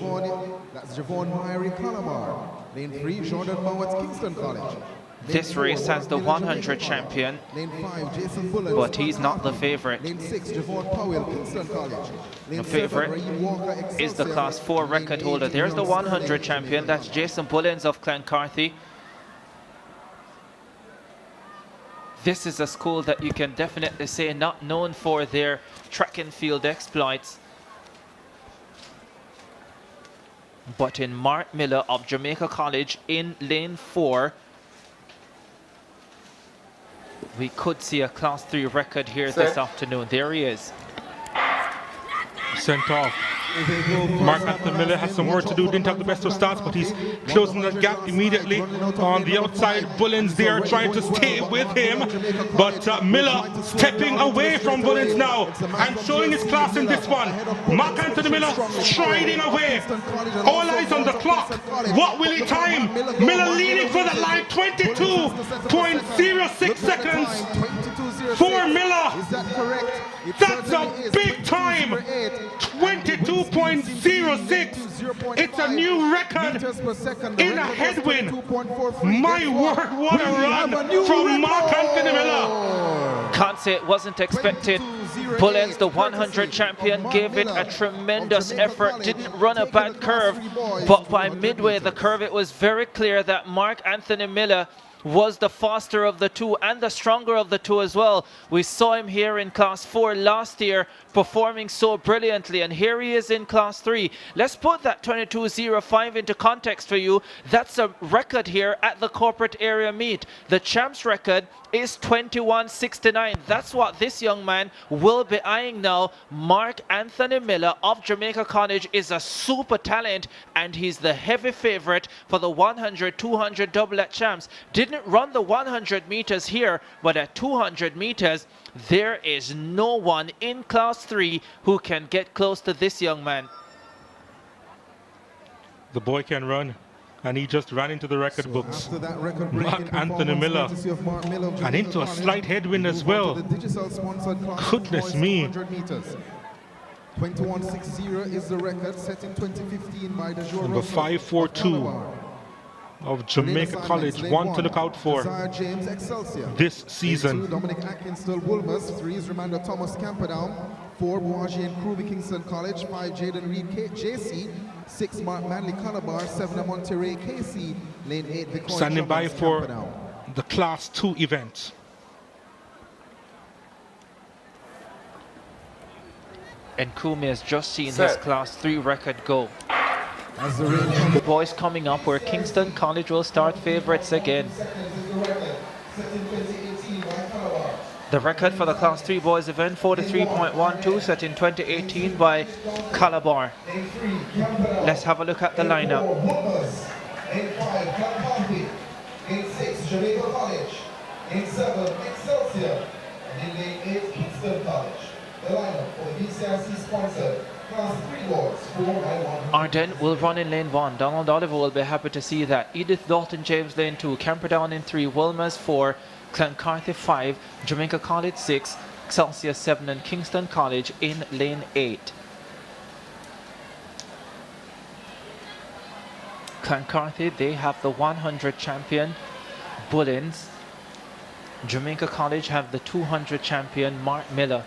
Javon Myrie Calabar. Lane 3, Jordan Mowat, Kingston College. This race has the 100 champion, but he's not the favorite. Lane 6, Javon Powell, Kingston College. The favorite is the Class 4 record holder. There's the 100 champion. That's Jason Bullens of Clancarthy. This is a school that you can definitely say not known for their track and field exploits. But in Mark Miller of Jamaica College in lane 4, we could see a Class 3 record here this afternoon. There he is. Sent off. Mark Anthony Miller has some work to do. Didn't have the best of starts, but he's closing the gap immediately on the outside. Bullens there trying to stay with him, but Miller stepping away from Bullens now and showing his class in this one. Mark Anthony Miller striding away. All eyes on the clock. What will he time? Miller leading for the line. 22.06 seconds for Miller. That's a big time. 22.06. It's a new record in a headwind. My word, what a run from Mark Anthony Miller. Can't say it wasn't expected. Bullens, the 100 champion, gave it a tremendous effort. Didn't run a bad curve, but by midway the curve, it was very clear that Mark Anthony Miller was the faster of the two and the stronger of the two as well. We saw him here in Class 4 last year performing so brilliantly, and here he is in Class 3. Let's put that 22.05 into context for you. That's a record here at the corporate area meet. The champs record is 21.69. That's what this young man will be eyeing now. Mark Anthony Miller of Jamaica College is a super talent, and he's the heavy favorite for the 100, 200 double at champs. Didn't run the 100 meters here, but at 200 meters, there is no one in Class 3 who can get close to this young man. The boy can run, and he just ran into the record books. Mark Anthony Miller, and into a slight headwind as well. Goodness me. 21.60 is the record set in 2015 by the Number 542 of Jamaica College, one to look out for this season. Dominic Atkinson, Woolmers. 3 is Ramanda Thomas, Camperdown. 4, Boaji and Kruby, Kingston College. 5, Jaden Reed, JC. 6, Mark Manley, Calabar. 7, Monterey, KC. Lane 8, Victoria. Standing by for the Class 2 event. And Kumi has just seen his Class 3 record go. The boys coming up where Kingston College will start favorites again. The record for the Class 3 boys event, 43.12, set in 2018 by Calabar. Let's have a look at the lineup. In 5, Clancarthy. In 6, Jamaica College. In 7, Excelsior. And in lane 8, Kingston College. The lineup for the BCRC sponsored Class 3 boys, 4x1. Ardent will run in lane 1. Donald Oliver will be happy to see that. Edith Dalton James lane 2. Camperdown in 3. Wilmers 4. Clancarthy 5. Jamaica College 6. Excelsior 7. And Kingston College in lane 8. Clancarthy, they have the 100 champion Bullens. Jamaica College have the 200 champion Mark Miller.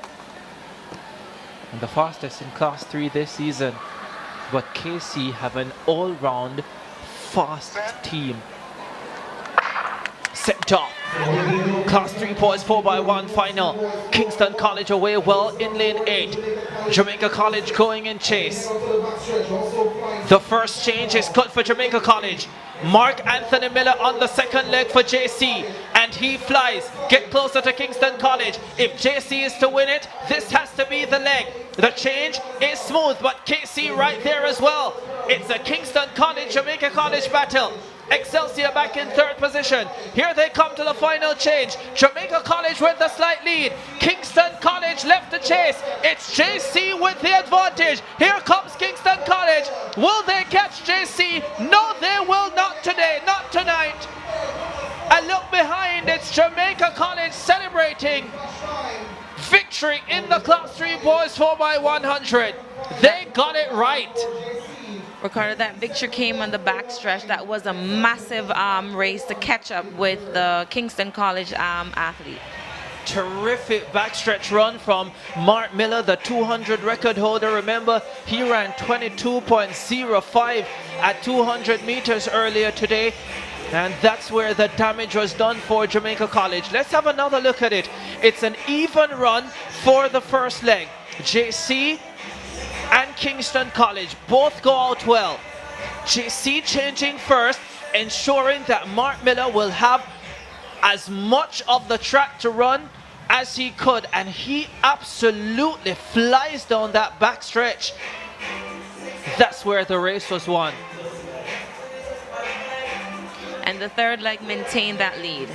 And the fastest in Class 3 this season. But KC have an all-round fast team. Set up. Class 3 boys 4x1 final. Kingston College away well in lane 8. Jamaica College going in chase. The first change is cut for Jamaica College. Mark Anthony Miller on the second leg for JC, and he flies. Get closer to Kingston College. If JC is to win it, this has to be the leg. The change is smooth, but KC right there as well. It's a Kingston College, Jamaica College battle. Excelsior back in 3rd position. Here they come to the final change. Jamaica College with the slight lead. Kingston College left to chase. It's JC with the advantage. Here comes Kingston College. Will they catch JC? No, they will not today, not tonight. And look behind, it's Jamaica College celebrating victory in the Class 3 boys 4x100. They got it right. Ricardo, that victory came on the backstretch. That was a massive race to catch up with the Kingston College athlete. Terrific backstretch run from Mark Miller, the 200 record holder. Remember, he ran 22.05 at 200 meters earlier today. And that's where the damage was done for Jamaica College. Let's have another look at it. It's an even run for the first leg. JC and Kingston College both go out well. JC changing first, ensuring that Mark Miller will have as much of the track to run as he could, and he absolutely flies down that back stretch. That's where the race was won. And the third leg maintained that lead.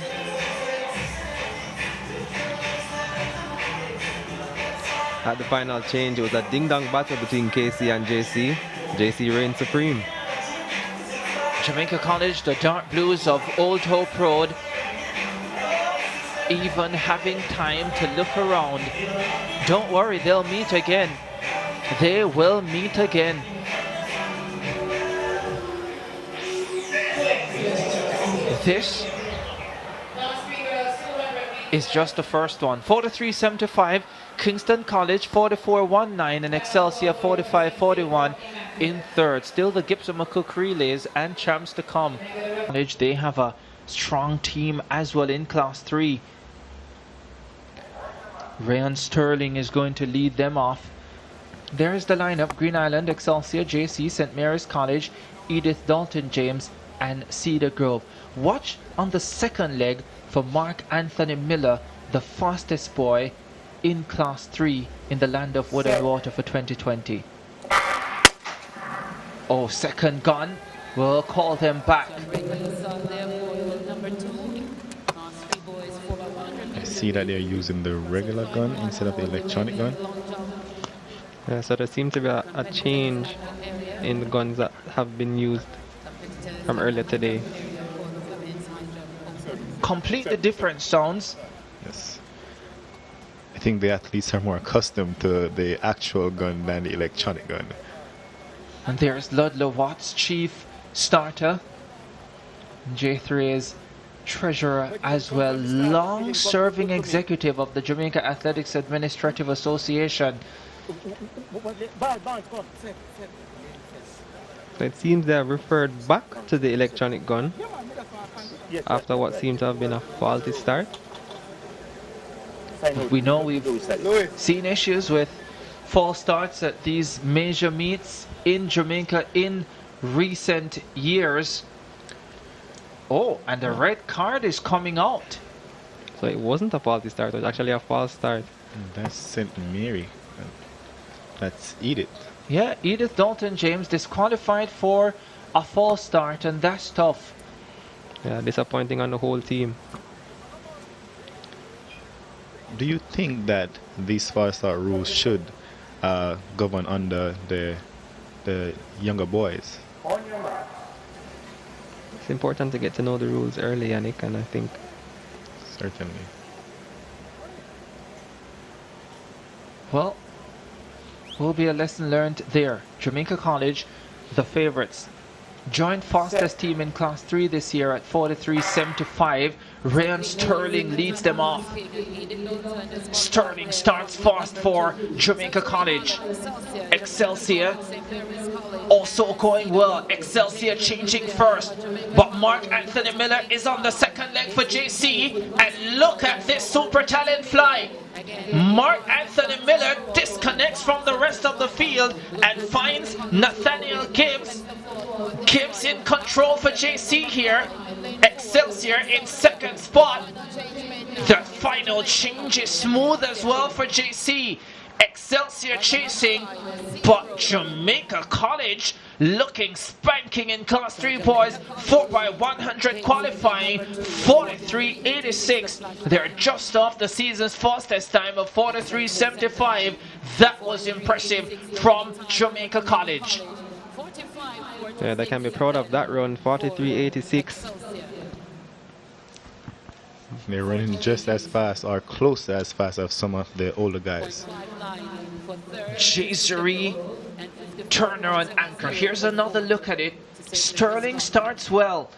At the final change, it was a ding-dong battle between KC and JC. JC reigned supreme. Jamaica College, the dark blues of Old Hope Road, even having time to look around. Don't worry, they'll meet again. They will meet again. This is just the first one. 43.75, Kingston College 44.19, and Excelsior 45.41 in third. Still the Gibson McCook relays and champs to come. They have a strong team as well in Class 3. Ryan Sterling is going to lead them off. There's the lineup: Green Island, Excelsior, JC, St. Mary's College, Edith Dalton James, and Cedar Grove. Watch on the second leg for Mark Anthony Miller, the fastest boy in Class 3 in the land of wood and water for 2020. Oh, second gun. We'll call them back. I see that they're using the regular gun instead of the electronic gun. Yeah, so there seems to be a change in the guns that have been used from earlier today. Completely different sounds. Yes. I think the athletes are more accustomed to the actual gun than the electronic gun. And there's Ludlow Watts, chief starter. J3's treasurer as well, long-serving executive of the Jamaica Athletics Administrative Association. So it seems they have referred back to the electronic gun after what seemed to have been a faulty start. We know we've seen issues with false starts at these major meets in Jamaica in recent years. Oh, and the red card is coming out. So it wasn't a faulty start, it was actually a false start. That's St. Mary. That's Edith. Yeah, Edith Dalton James disqualified for a false start, and that's tough. Yeah, disappointing on the whole team. Do you think that these false start rules should govern under the younger boys? It's important to get to know the rules early, Yannick, and I think Certainly. Well, will be a lesson learned there. Jamaica College, the favorites. Joint fastest team in Class 3 this year at 43.75. Ryan Sterling leads them off. Sterling starts fast for Jamaica College. Excelsior also going well. Excelsior changing first. But Mark Anthony Miller is on the second leg for JC. And look at this super talent fly. Mark Anthony Miller disconnects from the rest of the field and finds Nathaniel Gibbs. Gibbs in control for JC here. Excelsior in second spot. The final change is smooth as well for JC. Excelsior chasing, but Jamaica College looking spanking in Class 3 boys. 4x100 qualifying, 43.86. They're just off the season's fastest time of 43.75. That was impressive from Jamaica College. yeah, they can be proud of that run, 43.86. They're running just as fast or close as fast as some of the older guys. Jazeri Turner on anchor. Here's another look at it. Sterling starts well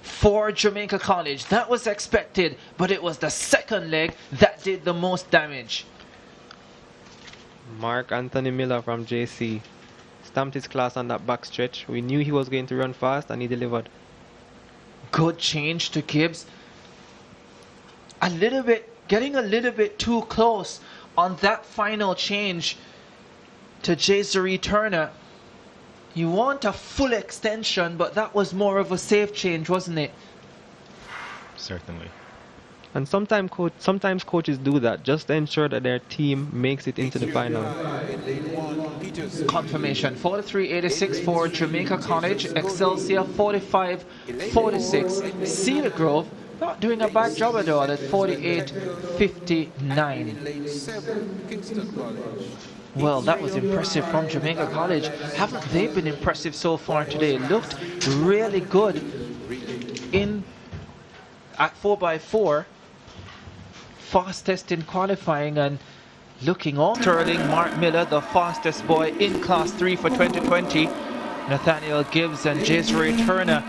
for Jamaica College. That was expected, but it was the second leg that did the most damage. Mark Anthony Miller from JC stamped his class on that backstretch. We knew he was going to run fast, and he delivered. Good change to Gibbs. Getting a little bit too close on that final change to Jazari Turner. You want a full extension, but that was more of a safe change, wasn't it? Certainly. And sometimes coaches do that just to ensure that their team makes it into the final. Confirmation 43-86 for Jamaica College. Excelsior 45-46. Cedar Grove not doing a bad job at all at 48-59. Well, that was impressive from Jamaica College. Haven't they been impressive so far today? Looked really good at 4x4. Fastest in qualifying and looking on. Sterling Mark Miller, the fastest boy in Class 3 for 2020. Nathaniel Gibbs and Jazari Turner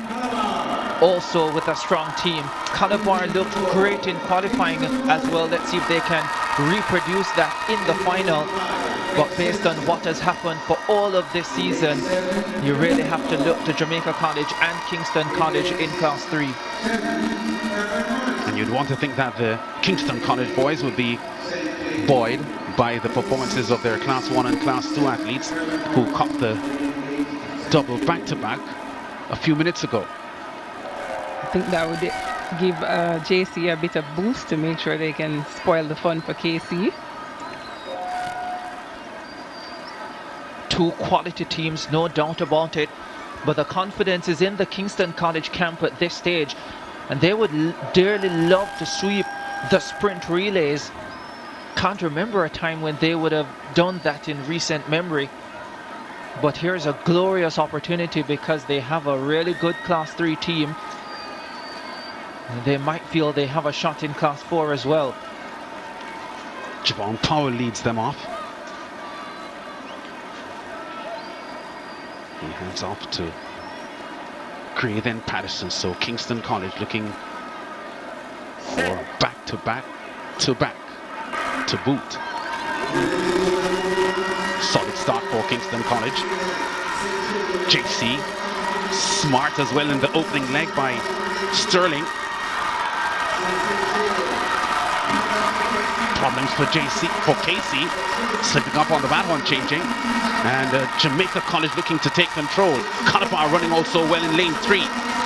also with a strong team. Calabar looked great in qualifying as well. Let's see if they can reproduce that in the final. But based on what has happened for all of this season, you really have to look to Jamaica College and Kingston College in Class 3. And you'd want to think that the Kingston College boys would be buoyed by the performances of their Class 1 and Class 2 athletes who copped the double back-to-back a few minutes ago. I think that would give JC a bit of boost to make sure they can spoil the fun for KC. Two quality teams, no doubt about it, but the confidence is in the Kingston College camp at this stage, and they would dearly love to sweep the sprint relays. Can't remember a time when they would have done that in recent memory, but here's a glorious opportunity because they have a really good Class 3 team. They might feel they have a shot in Class 4 as well. Javon Powell leads them off. He hands off to Craven Patterson. So Kingston College looking for back-to-back to boot. Solid start for Kingston College. JC smart as well in the opening leg by Sterling. Problems for KC, slipping up on the baton, changing, and Jamaica College looking to take control. Calabar running also well in lane 3.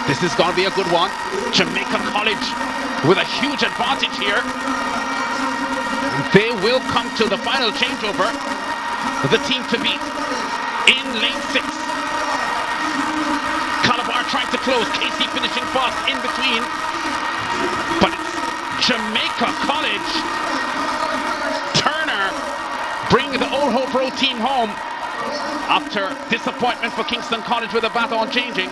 This is going to be a good one. Jamaica College with a huge advantage here. They will come to the final changeover. The team to beat in lane 6. Calabar trying to close. KC finishing fast in between, but it's Jamaica College. Bring the Old Hope Road team home after disappointment for Kingston College with a baton changing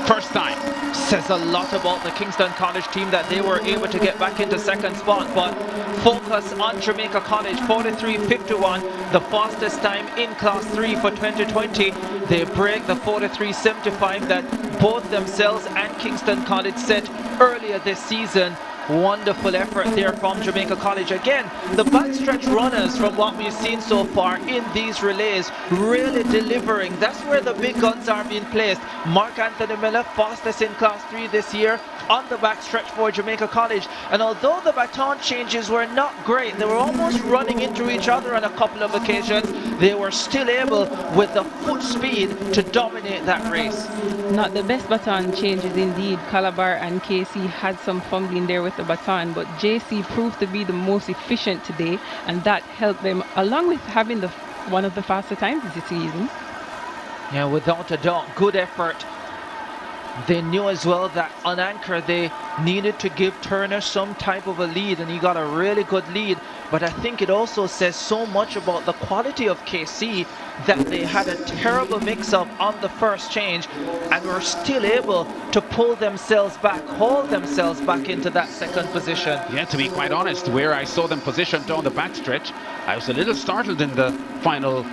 first time. Says a lot about the Kingston College team that they were able to get back into second spot, but focus on Jamaica College. 43.51, the fastest time in Class 3 for 2020. They break the 43.75 that both themselves and Kingston College set earlier this season. Wonderful effort there from Jamaica College. Again, the backstretch runners from what we've seen so far in these relays really delivering. That's where the big guns are being placed. Mark Anthony Miller, fastest in Class 3 this year on the backstretch for Jamaica College. And although the baton changes were not great, they were almost running into each other on a couple of occasions, they were still able with the foot speed to dominate that race. Not the best baton changes indeed. Calabar and KC had some fumbling there with the baton, but JC proved to be the most efficient today, and that helped them, along with having one of the faster times this season. Yeah, without a doubt, good effort. They knew as well that on anchor they needed to give Turner some type of a lead, and he got a really good lead. But I think it also says so much about the quality of KC that they had a terrible mix-up on the first change and were still able to pull themselves back, haul themselves back into that second position. Yeah, to be quite honest, where I saw them positioned on the backstretch, I was a little startled in the final